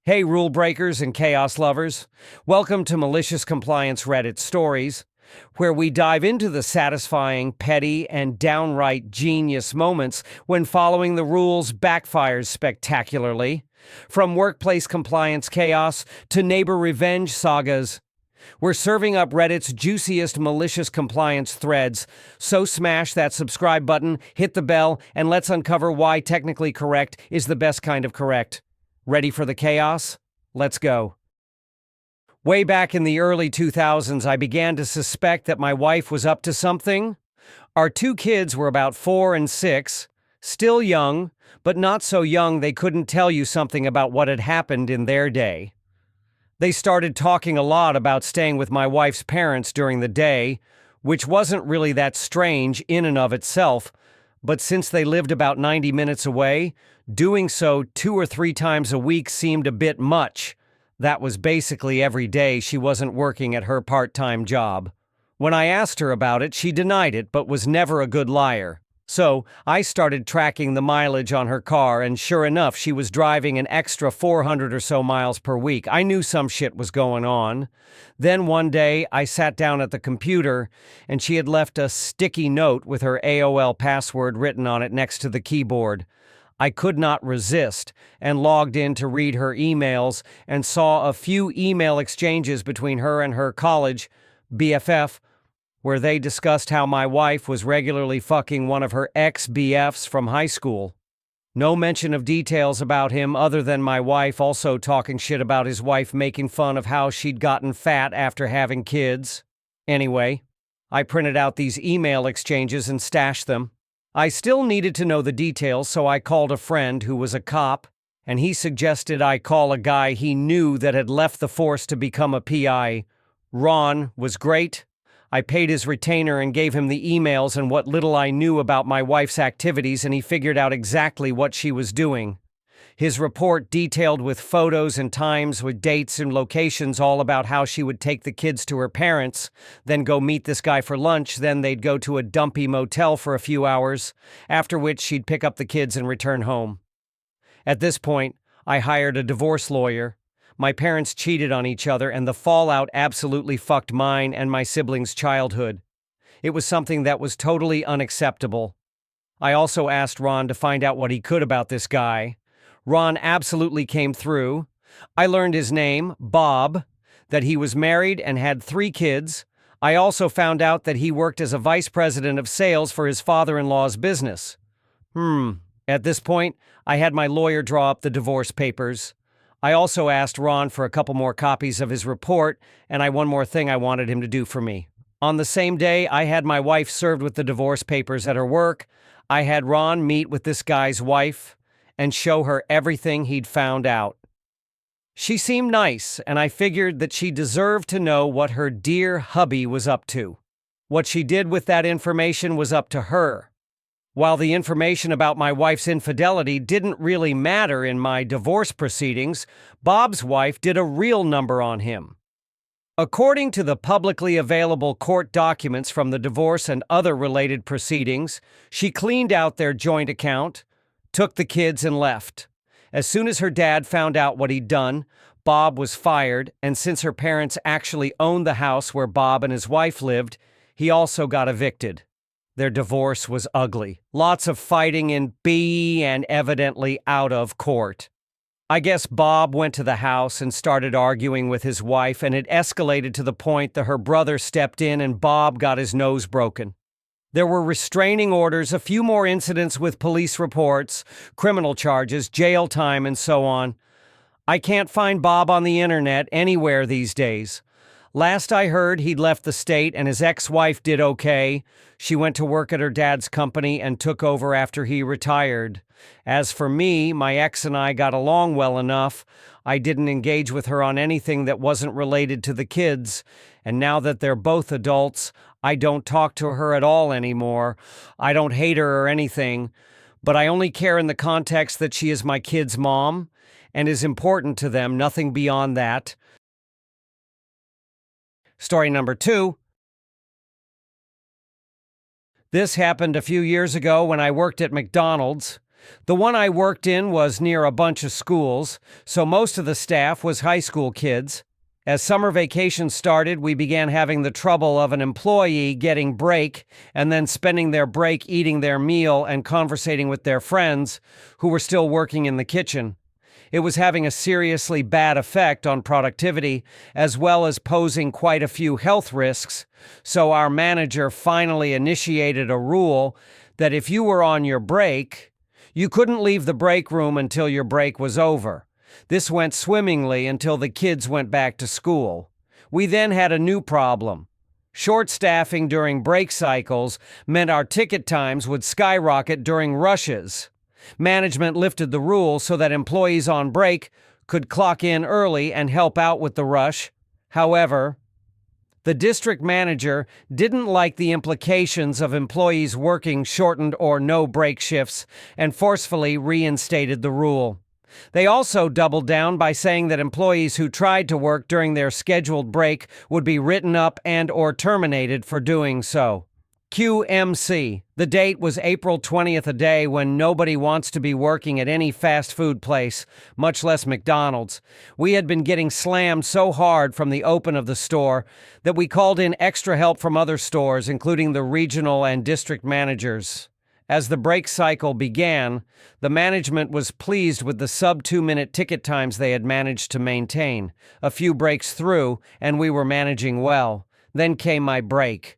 Hey, rule breakers and chaos lovers. Welcome to Malicious Compliance Reddit Stories, where we dive into the satisfying, petty, and downright genius moments when following the rules backfires spectacularly. From workplace compliance chaos to neighbor revenge sagas, we're serving up Reddit's juiciest malicious compliance threads. So smash that subscribe button, hit the bell, and let's uncover why technically correct is the best kind of correct. Ready for the chaos? Let's go. Way back in the early 2000s, I began to suspect that my wife was up to something. Our two kids were about 4 and 6, still young, but not so young they couldn't tell you something about what had happened in their day. They started talking a lot about staying with my wife's parents during the day, which wasn't really that strange in and of itself, but since they lived about 90 minutes away, doing so 2 or 3 times a week seemed a bit much. That was basically every day she wasn't working at her part-time job. When I asked her about it, she denied it, but was never a good liar. So I started tracking the mileage on her car, and sure enough, she was driving an extra 400 or so miles per week. I knew some shit was going on. Then one day, I sat down at the computer, and she had left a sticky note with her AOL password written on it next to the keyboard. I could not resist and logged in to read her emails and saw a few email exchanges between her and her college BFF, where they discussed how my wife was regularly fucking one of her ex-BFs from high school. No mention of details about him other than my wife also talking shit about his wife making fun of how she'd gotten fat after having kids. Anyway, I printed out these email exchanges and stashed them. I still needed to know the details, so I called a friend who was a cop, and he suggested I call a guy he knew that had left the force to become a PI. Ron was great. I paid his retainer and gave him the emails and what little I knew about my wife's activities, and he figured out exactly what she was doing. His report detailed with photos and times with dates and locations all about how she would take the kids to her parents, then go meet this guy for lunch, then they'd go to a dumpy motel for a few hours, after which she'd pick up the kids and return home. At this point, I hired a divorce lawyer. My parents cheated on each other, and the fallout absolutely fucked mine and my siblings' childhood. It was something that was totally unacceptable. I also asked Ron to find out what he could about this guy. Ron absolutely came through. I learned his name, Bob, that he was married and had 3 kids. I also found out that he worked as a vice president of sales for his father-in-law's business. At this point, I had my lawyer draw up the divorce papers. I also asked Ron for a couple more copies of his report, and one more thing I wanted him to do for me. On the same day, I had my wife served with the divorce papers at her work. I had Ron meet with this guy's wife and show her everything he'd found out. She seemed nice, and I figured that she deserved to know what her dear hubby was up to. What she did with that information was up to her. While the information about my wife's infidelity didn't really matter in my divorce proceedings, Bob's wife did a real number on him. According to the publicly available court documents from the divorce and other related proceedings, she cleaned out their joint account, took the kids, and left. As soon as her dad found out what he'd done, Bob was fired, and since her parents actually owned the house where Bob and his wife lived, he also got evicted. Their divorce was ugly. Lots of fighting in and evidently out of court. I guess Bob went to the house and started arguing with his wife, and it escalated to the point that her brother stepped in and Bob got his nose broken. There were restraining orders, a few more incidents with police reports, criminal charges, jail time, and so on. I can't find Bob on the internet anywhere these days. Last I heard, he'd left the state and his ex-wife did okay. She went to work at her dad's company and took over after he retired. As for me, my ex and I got along well enough. I didn't engage with her on anything that wasn't related to the kids. And now that they're both adults, I don't talk to her at all anymore. I don't hate her or anything, but I only care in the context that she is my kids' mom and is important to them, nothing beyond that. Story number 2. This happened a few years ago when I worked at McDonald's. The one I worked in was near a bunch of schools, so most of the staff was high school kids. As summer vacation started, we began having the trouble of an employee getting break and then spending their break eating their meal and conversating with their friends who were still working in the kitchen. It was having a seriously bad effect on productivity, as well as posing quite a few health risks, so our manager finally initiated a rule that if you were on your break, you couldn't leave the break room until your break was over. This went swimmingly until the kids went back to school. We then had a new problem. Short staffing during break cycles meant our ticket times would skyrocket during rushes. Management lifted the rule so that employees on break could clock in early and help out with the rush. However, the district manager didn't like the implications of employees working shortened or no break shifts and forcefully reinstated the rule. They also doubled down by saying that employees who tried to work during their scheduled break would be written up and/or terminated for doing so. QMC. The date was April 20th, a day when nobody wants to be working at any fast food place, much less McDonald's. We had been getting slammed so hard from the open of the store that we called in extra help from other stores, including the regional and district managers. As the break cycle began, the management was pleased with the sub-2-minute ticket times they had managed to maintain. A few breaks through, and we were managing well. Then came my break.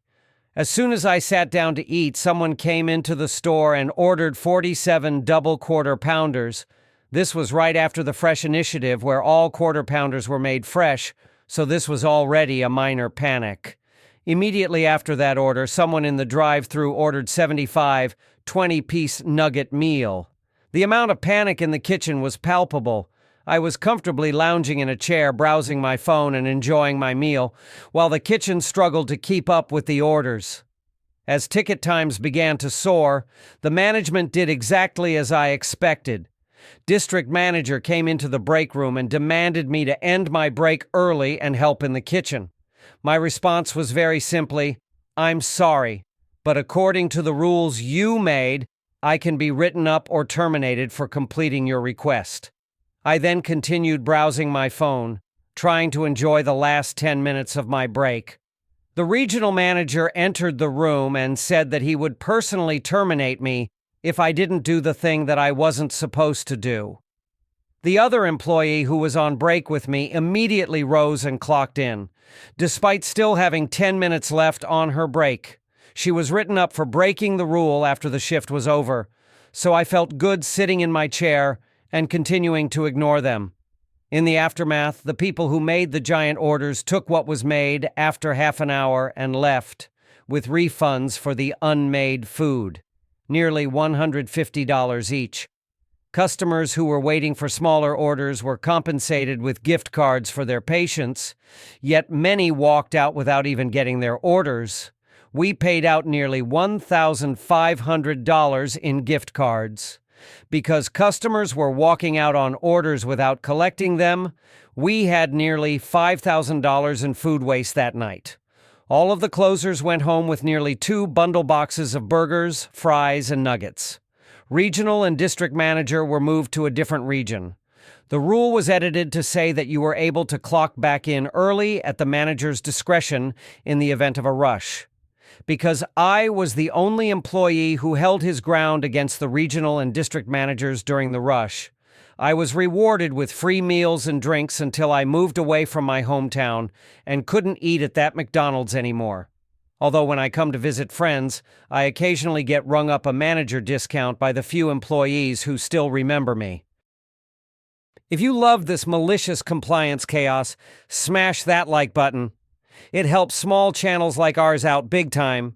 As soon as I sat down to eat, someone came into the store and ordered 47 double quarter pounders. This was right after the Fresh Initiative, where all quarter pounders were made fresh, so this was already a minor panic. Immediately after that order, someone in the drive-thru ordered 75 20-piece nugget meal. The amount of panic in the kitchen was palpable. I was comfortably lounging in a chair, browsing my phone and enjoying my meal, while the kitchen struggled to keep up with the orders. As ticket times began to soar, the management did exactly as I expected. District manager came into the break room and demanded me to end my break early and help in the kitchen. My response was very simply, "I'm sorry, but according to the rules you made, I can be written up or terminated for completing your request." I then continued browsing my phone, trying to enjoy the last 10 minutes of my break. The regional manager entered the room and said that he would personally terminate me if I didn't do the thing that I wasn't supposed to do. The other employee who was on break with me immediately rose and clocked in, despite still having 10 minutes left on her break. She was written up for breaking the rule after the shift was over, so I felt good sitting in my chair and continuing to ignore them. In the aftermath, the people who made the giant orders took what was made after half an hour and left, with refunds for the unmade food, nearly $150 each. Customers who were waiting for smaller orders were compensated with gift cards for their patience, yet many walked out without even getting their orders. We paid out nearly $1,500 in gift cards. Because customers were walking out on orders without collecting them, we had nearly $5,000 in food waste that night. All of the closers went home with nearly 2 bundle boxes of burgers, fries, and nuggets. Regional and district manager were moved to a different region. The rule was edited to say that you were able to clock back in early at the manager's discretion in the event of a rush. Because I was the only employee who held his ground against the regional and district managers during the rush, I was rewarded with free meals and drinks until I moved away from my hometown and couldn't eat at that McDonald's anymore. Although when I come to visit friends, I occasionally get rung up a manager discount by the few employees who still remember me. If you love this malicious compliance chaos, smash that like button. It helps small channels like ours out big time.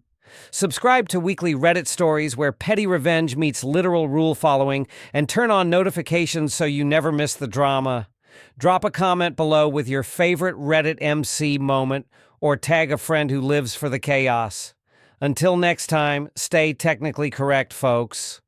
Subscribe to weekly Reddit stories where petty revenge meets literal rule following, and turn on notifications so you never miss the drama. Drop a comment below with your favorite Reddit MC moment, or tag a friend who lives for the chaos. Until next time, stay technically correct, folks.